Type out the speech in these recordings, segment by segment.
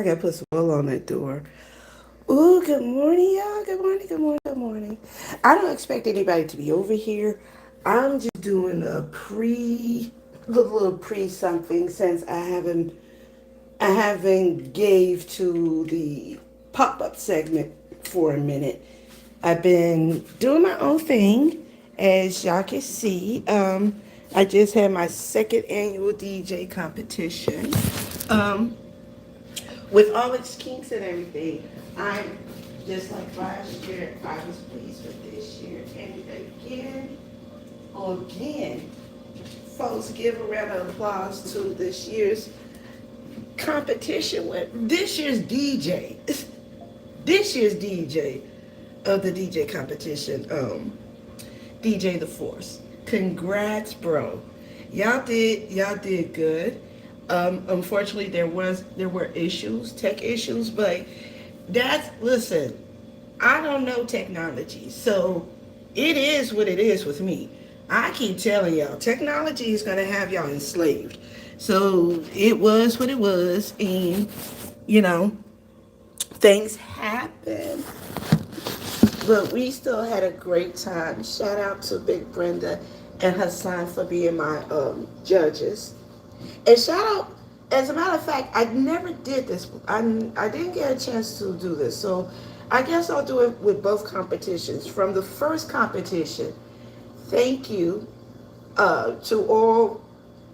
I gotta put some oil on that door. Ooh, good morning, y'all. Good morning, good morning, good morning. I don't expect anybody to be over here. I'm just doing a little pre something since I haven't gave to the pop up segment for a minute. I've been doing my own thing, as y'all can see. I just had my second annual DJ competition. Um, with all its kinks and everything, I just like last year, I was pleased with this year. And again, folks, give a round of applause to this year's competition with this year's DJ. This year's DJ of the DJ competition, DJ The Force. Congrats, bro. Y'all did good. Unfortunately, there were issues, tech issues, but listen. I don't know technology, so it is what it is with me. I keep telling y'all, technology is gonna have y'all enslaved. So it was what it was, and you know, things happen. But we still had a great time. Shout out to Big Brenda and Hassan for being my judges. And shout out, as a matter of fact, I never did this. I didn't get a chance to do this. So I guess I'll do it with both competitions. From the first competition, thank you to all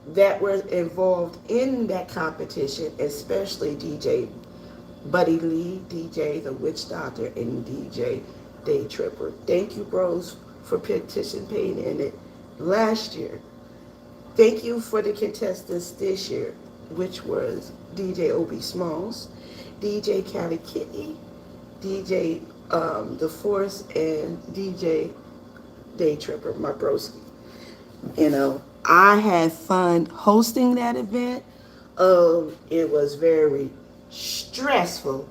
that were involved in that competition, especially DJ Buddy Lee, DJ The Witch Doctor, and DJ Day Tripper. Thank you, bros, for participating in it last year. Thank you for the contestants this year, which was DJ Obi Smalls, DJ Cali Kitty, DJ The Force, and DJ Day Tripper, my broski. I had fun hosting that event. It was very stressful,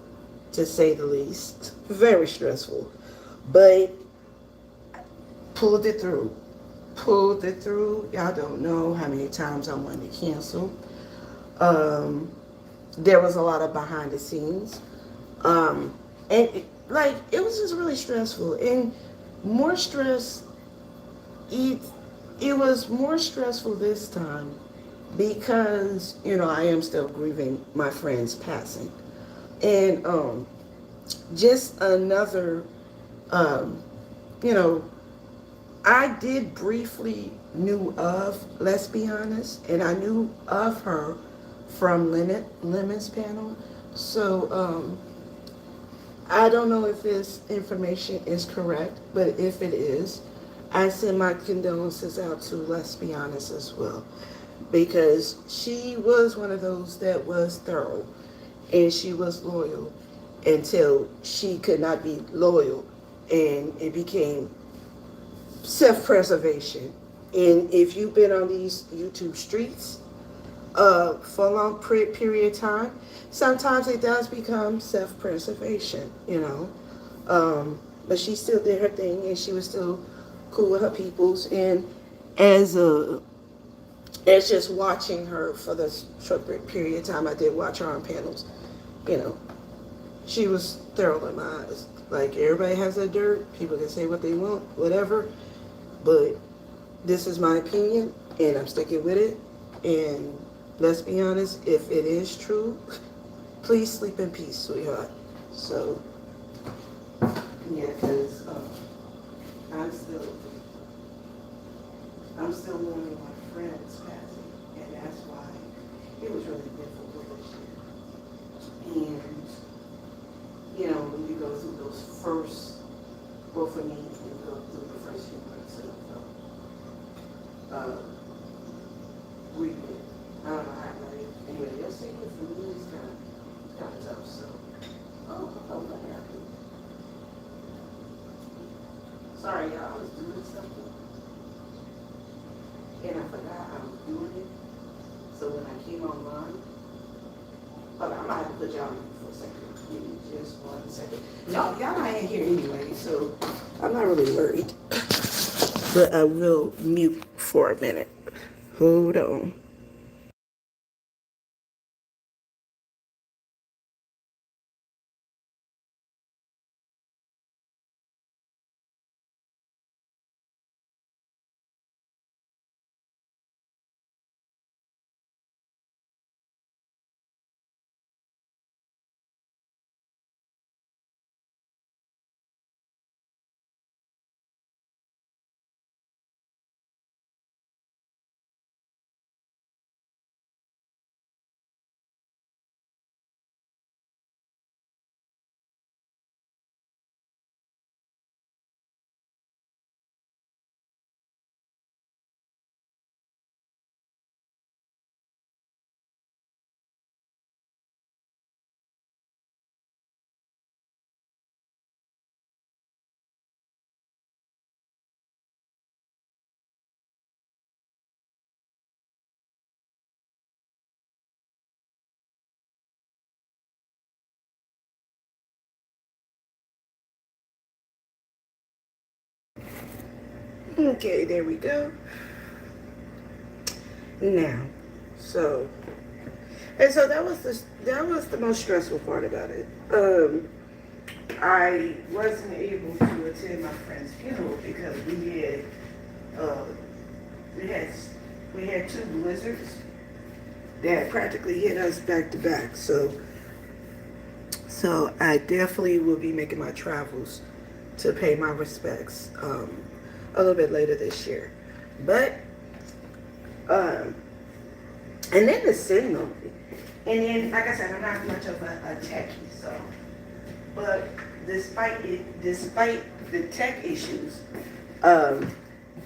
to say the least. Very stressful. But pulled it through. Pulled it through. Y'all don't know how many times I wanted to cancel. There was a lot of behind the scenes. And it was just really stressful. And more stress, it, it was more stressful this time because, I am still grieving my friend's passing. And just another, um, you know, I did briefly knew of, let's be honest, and I knew of her from Lemon's panel. So I don't know if this information is correct, but if it is, I send my condolences out to Let's Be Honest as well, because she was one of those that was thorough and she was loyal until she could not be loyal, and it became self-preservation. And if you've been on these YouTube streets for a long period of time, sometimes it does become self-preservation. But she still did her thing, and she was still cool with her peoples. And as just watching her for this short period of time, I did watch her on panels. You know, she was thorough in my eyes. Like, everybody has their dirt. People can say what they want, whatever. But this is my opinion, and I'm sticking with it. And let's be honest, if it is true, please sleep in peace, sweetheart. So, yeah, because I'm still mourning my friend's passing, and that's why it was really difficult this year. And when you go through those first, well, for me, you go through the first few months of grieving. I don't know how anybody else take it. For me, it's kind of tough. So, what happened? Sorry, y'all, I was doing something, and I forgot I was doing it. So when I came online, hold on, I'm gonna have to put y'all on for a second. Give me just 1 second. Y'all not in here anyway, so I'm not really worried. But I will mute for a minute. Hold on. Okay, there we go. Now, so so that was the most stressful part about it. I wasn't able to attend my friend's funeral because uh, we had we had two blizzards that practically hit us back to back. So I definitely will be making my travels to pay my respects a little bit later this year. But um, and then the signal, and then like I said, I'm not much of a techie, so. But despite the tech issues, um,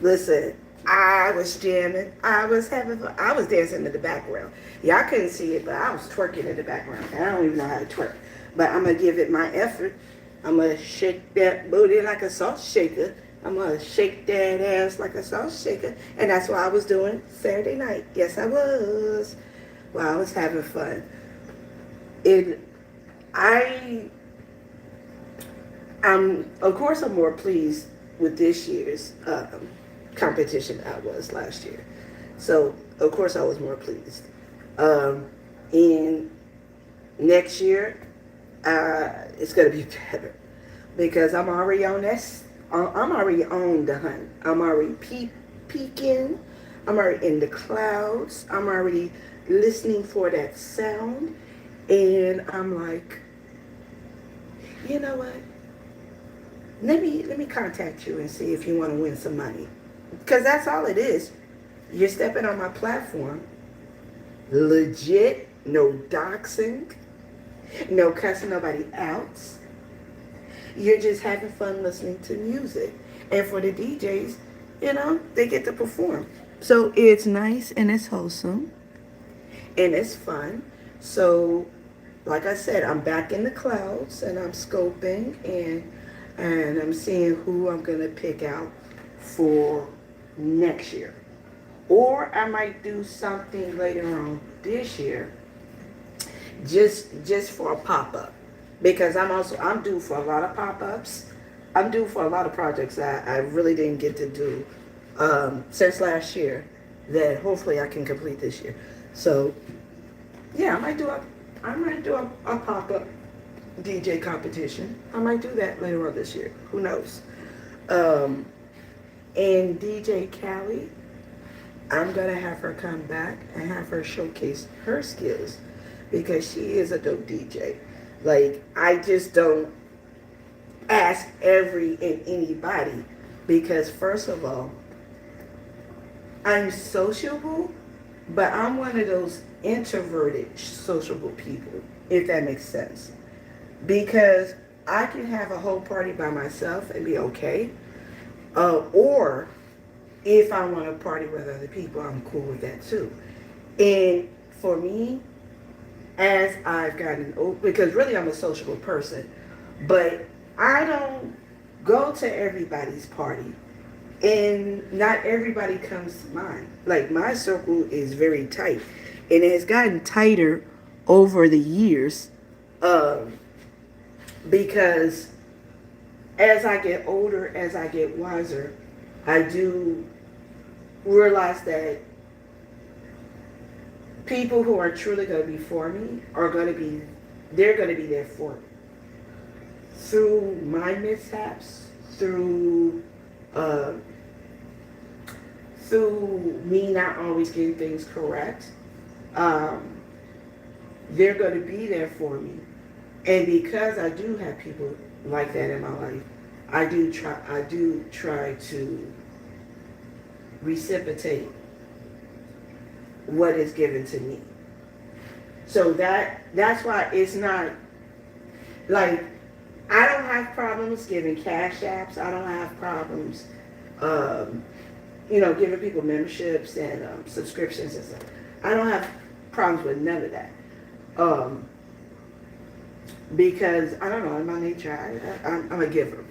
listen, I was jamming. I was having fun. I was dancing in the background. Y'all couldn't see it, but I was twerking in the background. And I don't even know how to twerk. But I'm going to give it my effort. I'm going to shake that booty like a salt shaker. I'm going to shake that ass like a salt shaker. And that's what I was doing Saturday night. Yes, I was. While I was having fun. I of course, I'm more pleased with this year's competition than I was last year. So, of course, I was more pleased. And next year, it's going to be better because I'm already on this. I'm already on the hunt. I'm already peeking. I'm already in the clouds. I'm already listening for that sound. And I'm like, you know what? Let me contact you and see if you want to win some money. Because that's all it is. You're stepping on my platform. Legit. No doxing. No cussing nobody out. You're just having fun listening to music. And for the DJs, they get to perform. So it's nice and it's wholesome. And it's fun. So, like I said, I'm back in the clouds and I'm scoping and I'm seeing who I'm going to pick out for next year. Or I might do something later on this year just for a pop-up. Because I'm due for a lot of pop-ups. I'm due for a lot of projects that I really didn't get to do since last year that hopefully I can complete this year. So, yeah, I might do a pop-up DJ competition. I might do that later on this year. Who knows? And DJ Callie, I'm going to have her come back and have her showcase her skills because she is a dope DJ. Like, I just don't ask every and anybody because, first of all, I'm sociable, but I'm one of those introverted, sociable people, if that makes sense. Because I can have a whole party by myself and be okay. Or if I want to party with other people, I'm cool with that too. And for me, as I've gotten old, because really I'm a sociable person, but I don't go to everybody's party. And not everybody comes to mine. Like, my circle is very tight. And it has gotten tighter over the years. Because as I get older, as I get wiser, I do realize that people who are truly going to be for me they're going to be there for me. Through my mishaps, through me not always getting things correct, they're going to be there for me. And because I do have people like that in my life, I do try to reciprocate what is given to me. So that's why it's not like I don't have problems giving cash apps. I don't have problems, giving people memberships and subscriptions and stuff. I don't have problems with none of that. Because I don't know, in my nature, I'm a giver,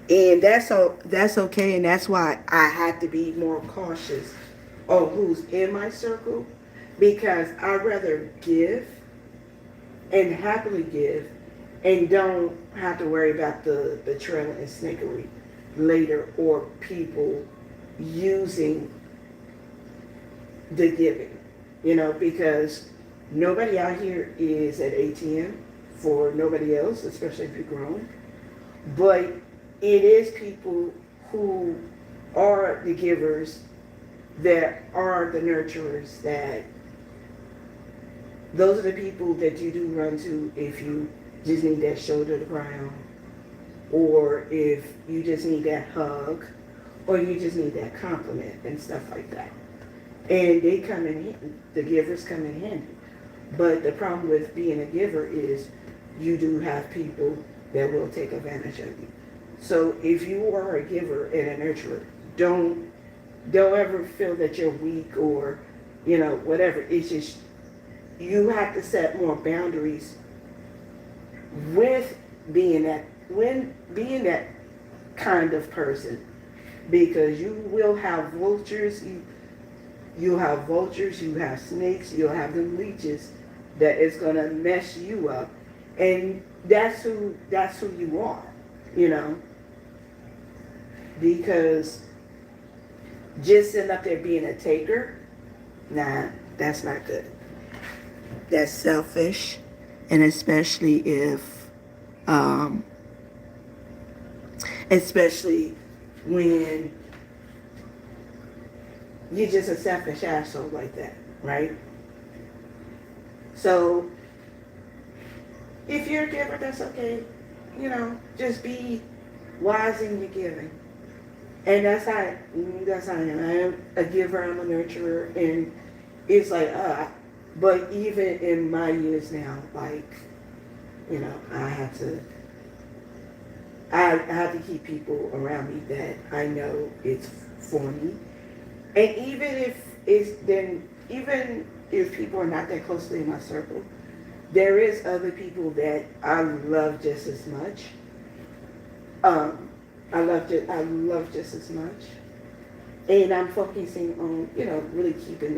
and that's okay, and that's why I have to be more cautious on who's in my circle, because I'd rather give and happily give, and don't have to worry about the betrayal and snakery later, or people using the giving, because nobody out here is at ATM for nobody else, especially if you're grown. But it is people who are the givers, that are the nurturers, that those are the people that you do run to if you just need that shoulder to cry on, or if you just need that hug, or you just need that compliment and stuff like that. And they come in handy. The givers come in handy. But the problem with being a giver is you do have people that will take advantage of you. So if you are a giver and a nurturer, don't ever feel that you're weak or, whatever. It's just, you have to set more boundaries with being that kind of person, because you will have vultures. You'll have vultures, you have snakes, you'll have them leeches that is gonna mess you up, and that's who you are, because just sitting up there being a taker, nah, that's not good. That's selfish, and especially when you're just a selfish asshole like that, right? So if you're a giver, that's okay. Just be wise in your giving. And that's how I am. I am a giver, I'm a nurturer, and it's like, but even in my years now, like, I have to keep people around me that I know it's for me. And even if people are not that closely in my circle, there is other people that I love just as much. I love just as much, and I'm focusing on really keeping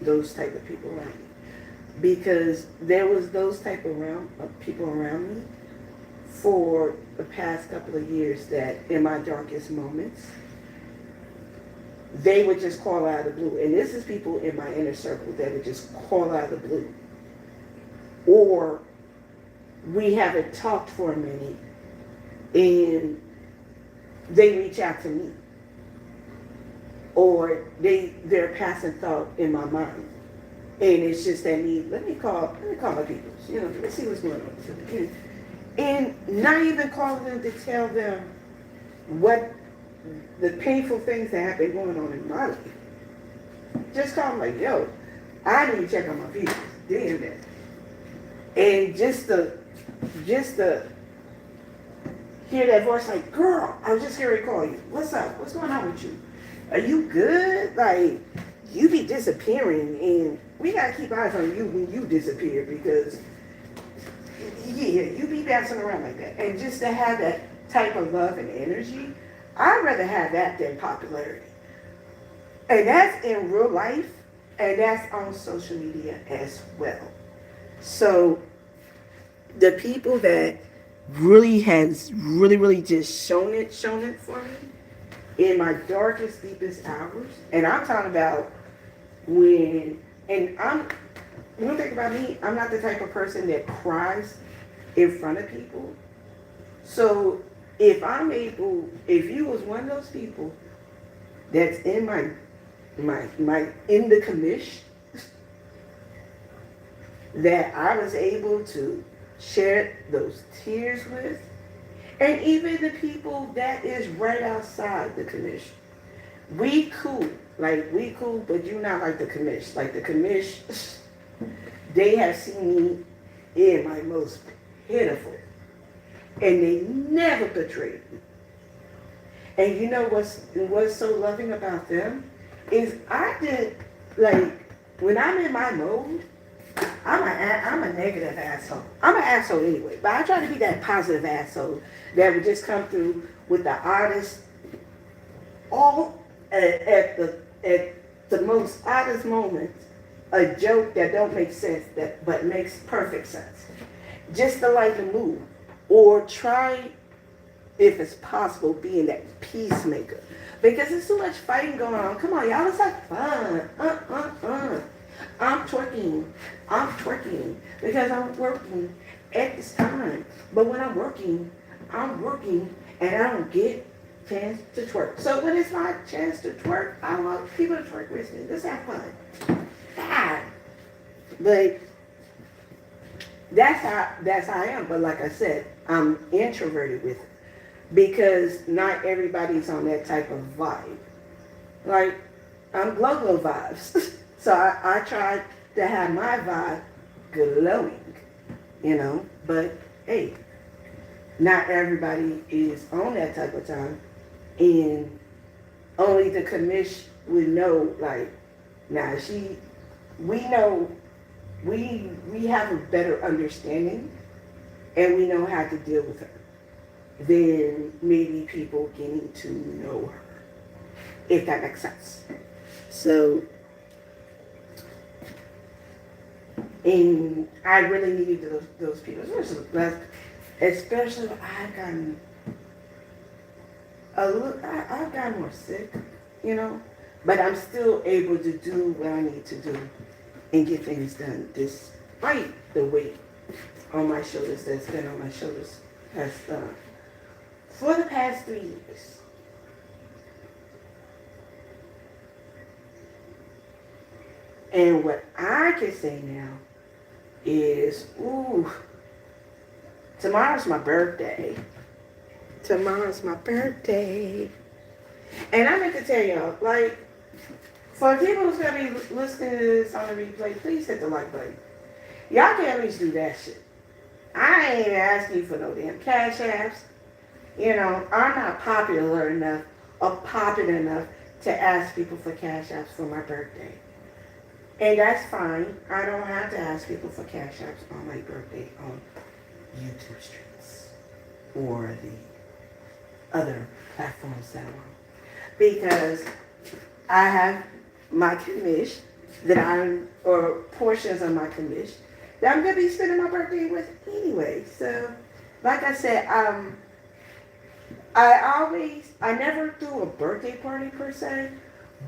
those type of people around me, because there was those type of people around me for the past couple of years that in my darkest moments, they would just call out of the blue. And this is people in my inner circle that would just call out of the blue. Or we haven't talked for a minute and they reach out to me. Or they're passing thought in my mind. And it's just that let me call my people. Let's see what's going on. And not even calling them to tell them what the painful things that have been going on in my life. Just call them like, yo, I need to check on my people. Damn that. And just to hear that voice like, girl, I was just here to call you. What's up? What's going on with you? Are you good? Like, you be disappearing, and we gotta keep eyes on you when you disappear, because you be bouncing around like that. And just to have that type of love and energy, I'd rather have that than popularity. And that's in real life, and that's on social media as well. So the people that really just shown it for me in my darkest, deepest hours, and I'm talking about one thing about me, I'm not the type of person that cries in front of people. So if you was one of those people that's in in the commish, that I was able to share those tears with, and even the people that is right outside the commish, we cool, but you're not like the commish. Like the commish, they have seen me in my most pitiful, and they never betrayed me. And you know what's so loving about them is when I'm in my mode, I'm a negative asshole. I'm an asshole anyway, but I try to be that positive asshole that would just come through with the oddest, all at the most oddest moments, a joke that don't make sense but makes perfect sense, just to lighten the mood, or try if it's possible, being that peacemaker. Because there's too much fighting going on. Come on, y'all, let's have fun. I'm twerking. I'm twerking because I'm working at this time. But when I'm working and I don't get chance to twerk. So when it's my chance to twerk, I want people to twerk with me. Let's have fun. God. But that's how I am. But like I said, I'm introverted with it because not everybody's on that type of vibe. Like I'm glow vibes, so I try to have my vibe glowing, But hey, not everybody is on that type of time, and only the commish would know. Like, now we know, we have a better understanding, and we know how to deal with her than maybe people getting to know her, if that makes sense. So, and I really needed those people, especially I've gotten I've gotten more sick, but I'm still able to do what I need to do and get things done despite the weight on my shoulders that's been on my shoulders has for the past 3 years. And what I can say now is, tomorrow's my birthday. Tomorrow's my birthday. And I meant to tell y'all, like, for people who's going to be listening to this on the replay, please hit the like button. Y'all can at least do that shit. I ain't even asking you for no damn cash apps. I'm not popular enough or popular enough to ask people for cash apps for my birthday. And that's fine. I don't have to ask people for cash apps on my birthday on YouTube streams or the other platforms that I'm on. Because I have my commish or portions of my commish that I'm going to be spending my birthday with anyway. So, like I said, I never threw a birthday party per se,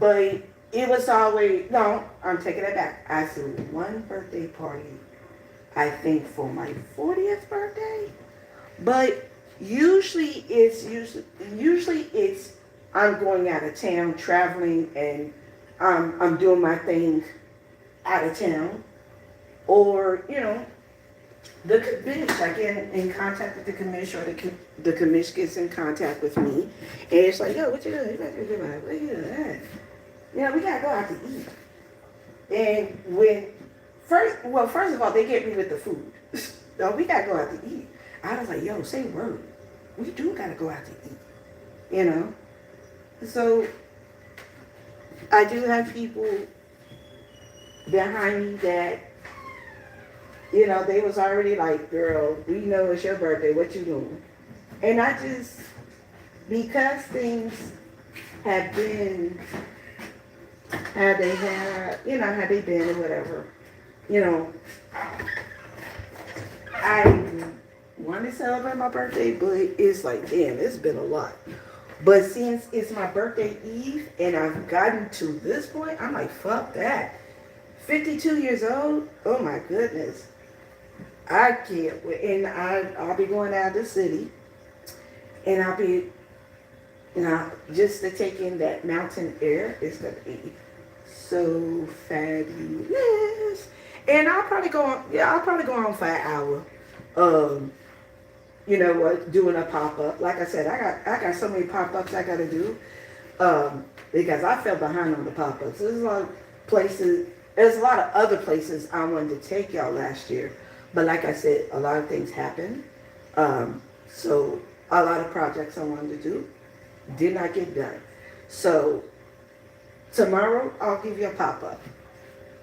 but it was always, no, I'm taking it back. I threw one birthday party, I think for my 40th birthday, but usually it's I'm going out of town, traveling, and I'm doing my thing out of town, or the commish. I get in contact with the commish, or the commish gets in contact with me, and it's like, yo, what you doing? You better do what you doing? We gotta go out to eat. And first of all, they get me with the food. No, we gotta go out to eat. I was like, yo, say word. We do gotta go out to eat. So I do have people behind me that, they was already like, girl, we know it's your birthday, what you doing? And I just, because things have been how they have, how they been or whatever, I want to celebrate my birthday, but it's like, damn, it's been a lot. But since it's my birthday eve and I've gotten to this point, I'm like, fuck that. 52 years old? Oh my goodness. I can't wait. And I'll be going out of the city, and I'll be, just to take in that mountain air. It's going to be so fabulous. And I'll probably go on for an hour. Doing a pop-up. Like I said, I got so many pop-ups I gotta do. Because I fell behind on the pop-ups. There's a lot of other places I wanted to take y'all last year. But like I said, a lot of things happened. So a lot of projects I wanted to do did not get done. So tomorrow I'll give you a pop-up.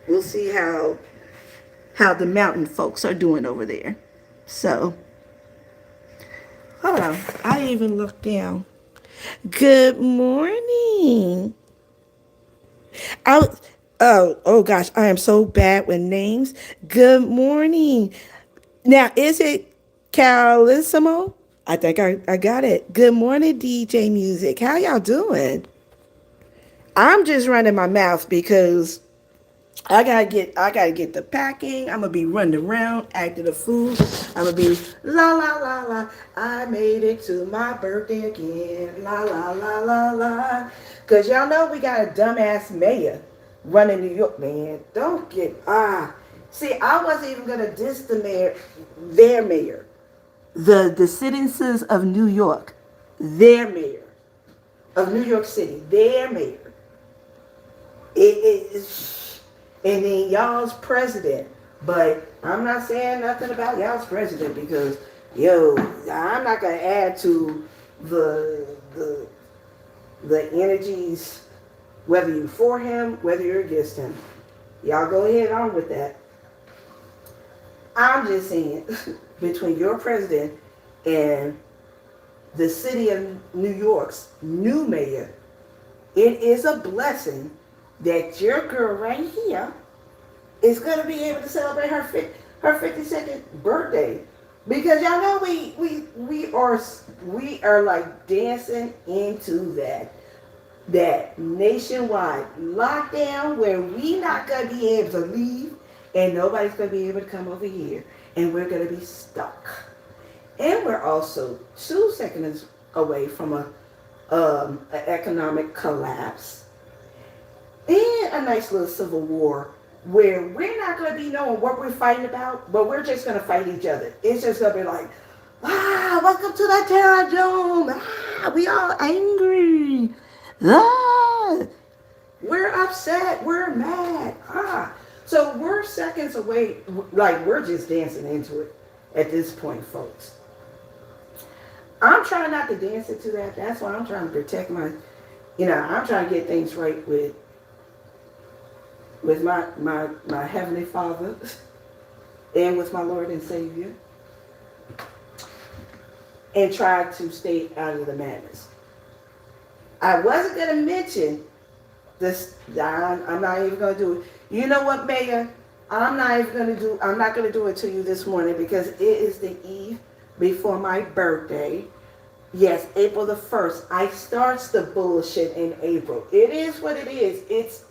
We'll see how the mountain folks are doing over there. So hold on. I even looked down. Good morning. Oh gosh, I am so bad with names. Good morning. Now, is it Carlissimo? I think I got it. Good morning, DJ Music. How y'all doing? I'm just running my mouth because I gotta get the packing. I'm gonna be running around acting a fool. I'm gonna be la la la la. I made it to my birthday again. La la la la la. Cause y'all know we got a dumbass mayor running New York, man. Don't get See, I wasn't even gonna diss the mayor, their mayor, the citizens of New York, their mayor of New York City, their mayor. It is, and then y'all's president. But I'm not saying nothing about y'all's president because, yo, I'm not gonna add to the the energies, whether you're for him, whether you're against him. Y'all go ahead on with that. I'm just saying, between your president and the city of New York's new mayor, it is a blessing that your girl right here is going to be able to celebrate her 52nd birthday. Because y'all know we are like dancing into that nationwide lockdown where we not going to be able to leave and nobody's going to be able to come over here and we're going to be stuck. And we're also 2 seconds away from an economic collapse and a nice little civil war where we're not going to be knowing what we're fighting about, but we're just going to fight each other. It's just going to be like, welcome to the Terror Dome. We all angry. We're upset. We're mad. So we're seconds away. Like, we're just dancing into it at this point, folks. I'm trying not to dance into that. That's why I'm trying to protect I'm trying to get things right with my Heavenly Father and with my Lord and Savior, and try to stay out of the madness. I wasn't going to mention this. I'm not even going to do it. You know what, Mayor? I'm not going to do it to you this morning because it is the eve before my birthday. Yes, April the 1st. I starts the bullshit in April. It is what it is. It's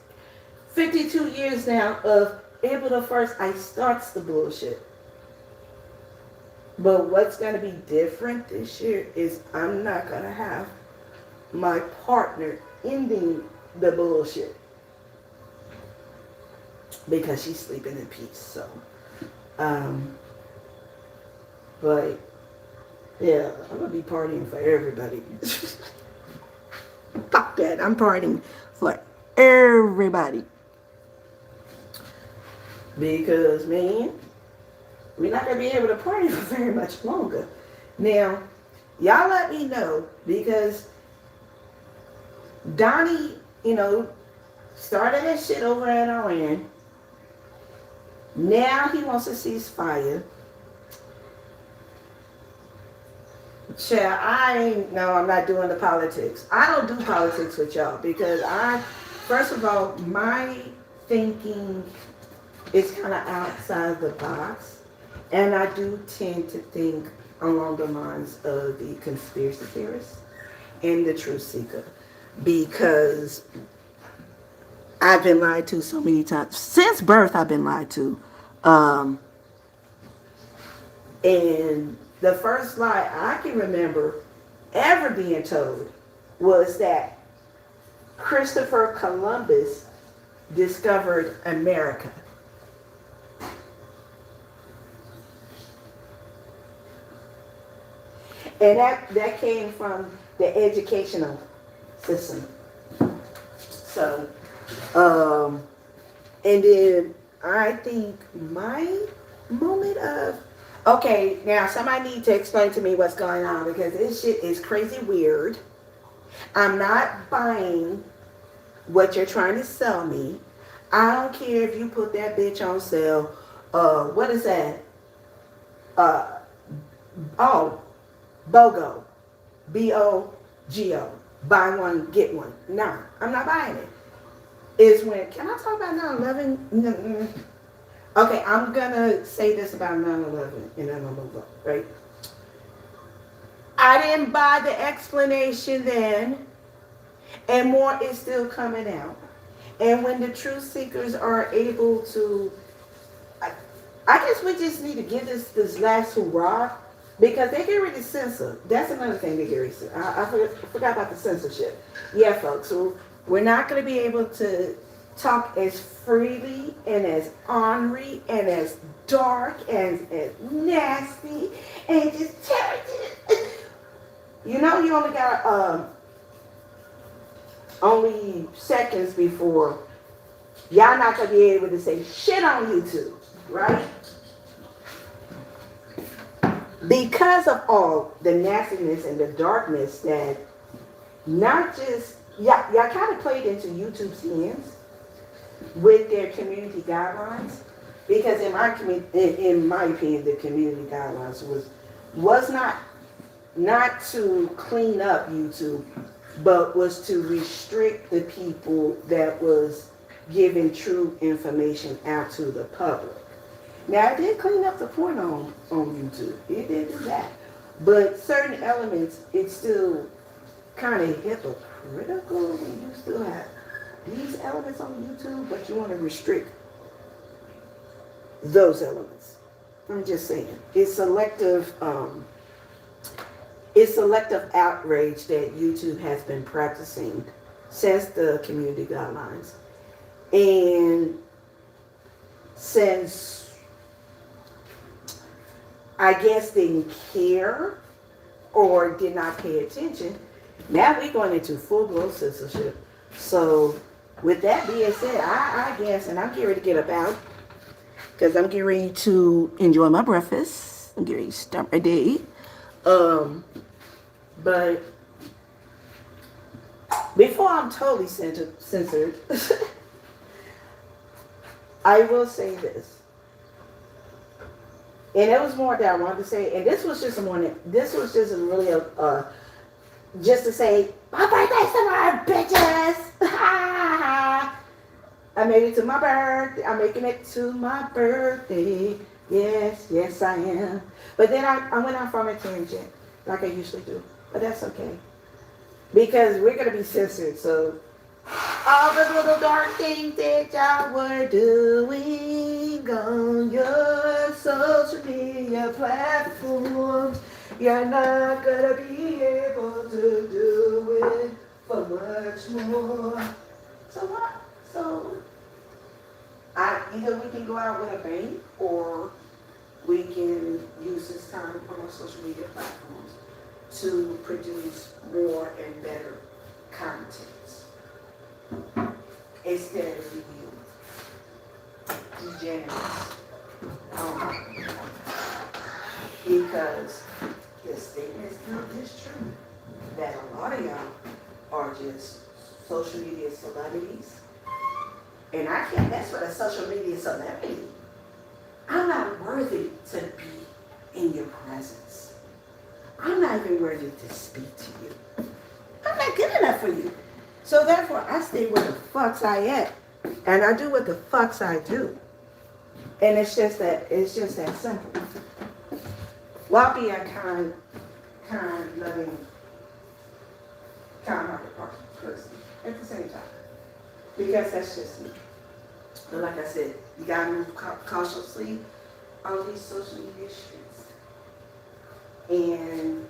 52 years now of April the 1st. I starts the bullshit. But what's going to be different this year is I'm not going to have my partner ending the bullshit because she's sleeping in peace. So, but yeah, I'm going to be partying for everybody. Fuck that. I'm partying for everybody. Because, man, we're not going to be able to party for very much longer. Now, y'all let me know because Donnie, started that shit over in Iran. Now he wants a ceasefire. I'm not doing the politics. I don't do politics with y'all because first of all, my thinking is kind of outside the box. And I do tend to think along the lines of the conspiracy theorist and the truth seeker. Because I've been lied to so many times. Since birth, I've been lied to. And the first lie I can remember ever being told was that Christopher Columbus discovered America. And that came from the educational system. So, and then I think my moment of, okay, now somebody need to explain to me what's going on because this shit is crazy weird. I'm not buying what you're trying to sell me. I don't care if you put that bitch on sale. What is that? BOGO. BOGO. Buy one, get one. No, I'm not buying it. Is when, can I talk about 9/11? Okay, I'm going to say this about 9/11 and then I'll move on, right? I didn't buy the explanation then, and more is still coming out. And when the truth seekers are able to, I, I guess we just need to give this last hurrah, because they get ready to censor. That's another thing they get ready to censor. I forgot about the censorship. Yeah, folks. So we're not going to be able to talk as freely and as ornery and as dark and as nasty and just terrible. You know, you only got only seconds before y'all not gonna be able to say shit on YouTube, right? Because of all the nastiness and the darkness that not just y'all kind of played into YouTube's hands with their community guidelines. Because in my opinion, the community guidelines was not to clean up YouTube, but was to restrict the people that was giving true information out to the public. Now, it did clean up the porn on YouTube. It did do that. But certain elements, it's still kind of hypocritical when you still have these elements on YouTube, but you want to restrict those elements. I'm just saying. It's selective outrage that YouTube has been practicing since the community guidelines. And since I guess didn't care or did not pay attention, now we're going into full-blown censorship. So with that being said, I guess, and I'm getting ready to get about, because I'm getting ready to enjoy my breakfast. I'm getting ready to start my day. But before I'm totally censored, I will say this. And it was more that I wanted to say, and this was just just to say, my birthday's tomorrow, bitches! I made it to my birthday. I'm making it to my birthday. Yes, I am. But then I went off on a tangent, like I usually do. But that's okay. Because we're going to be censored, so all the little dark things that y'all were doing on your social media platforms, you're not going to be able to do it for much more. So what? So either we can go out with a bang, or we can use this time on our social media platforms to produce more and better content instead of you degenerates. Because the statement is true that a lot of y'all are just social media celebrities. And I can't mess with a social media celebrity. I'm not worthy to be in your presence. I'm not even worthy to speak to you. I'm not good enough for you. So therefore, I stay where the fucks I at. And I do what the fucks I do. And it's just that simple. While being a kind, loving, kind-hearted person at the same time. Because that's just me. But like I said, you gotta move cautiously on these social media streets. And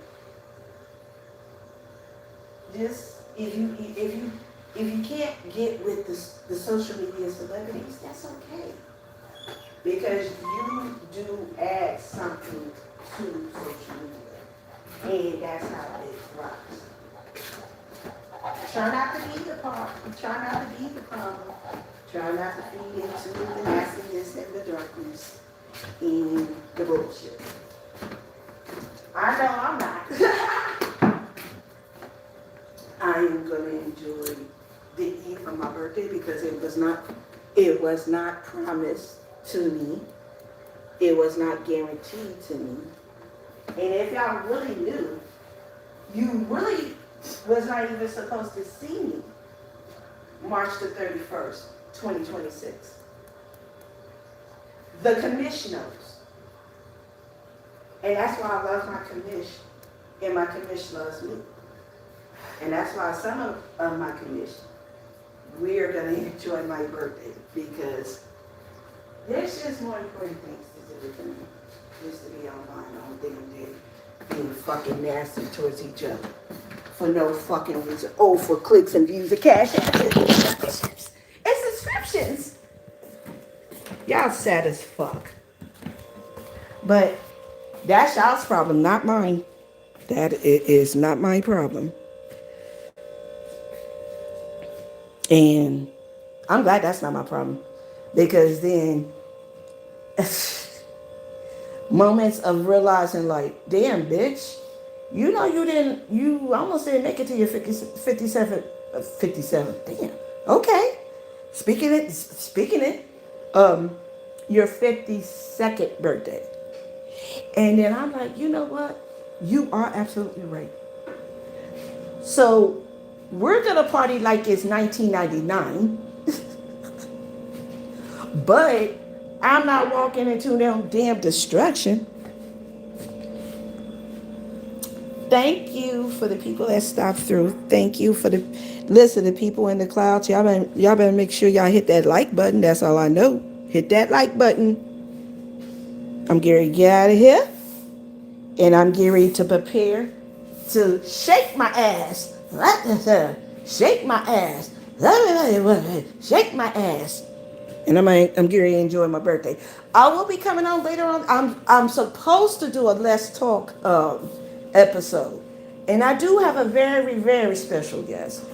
just if you can't get with the social media celebrities, that's okay. Because you do add something to social media. And that's how it rocks. Try not to be the problem. Try not to be the problem. Try not to feed into the nastiness and the darkness and the bullshit. I know I'm not. I am going to enjoy the eat of my birthday because it was not promised to me. It was not guaranteed to me. And if y'all really knew, you really was not even supposed to see me March the 31st, 2026. The commission knows. And that's why I love my commission. And my commission loves me. And that's why some of my commission, we are going to enjoy my birthday because there's just more important things to do than just to be online all damn day being fucking nasty towards each other for no fucking reason. Oh, for clicks and views and cash apps and subscriptions. Y'all sad as fuck. But that's y'all's problem, not mine. That is not my problem. And I'm glad that's not my problem. Because then moments of realizing like, damn bitch, you know you almost didn't make it to your 57, damn, okay. Speaking it, your 52nd birthday. And then I'm like, you know what? You are absolutely right. So we're gonna party like it's 1999, but I'm not walking into no damn destruction. Thank you for the people that stopped through. Thank you for the the people in the clouds. Y'all better make sure y'all hit that like button. That's all I know. Hit that like button. I'm Gary, get out of here. And I'm Gary to prepare to shake my ass. Shake my ass. Shake my ass. And I'm Gary enjoying my birthday. I will be coming on later on. I'm supposed to do a Let's Talk episode. And I do have a very, very special guest.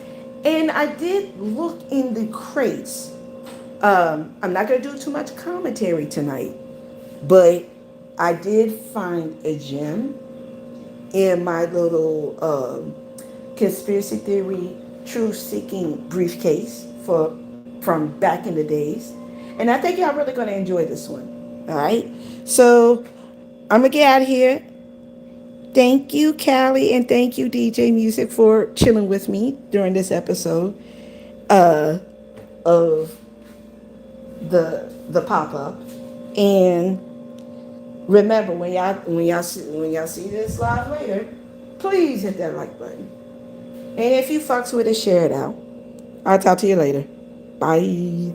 And I did look in the crates. I'm not going to do too much commentary tonight. But I did find a gem in my little conspiracy theory truth-seeking briefcase from back in the days. And I think y'all really going to enjoy this one. All right? So I'm going to get out of here. Thank you, Callie, and thank you, DJ Music, for chilling with me during this episode of the pop-up. And remember, when y'all see this live later, please hit that like button. And if you fucks with it, share it out. I'll talk to you later. Bye.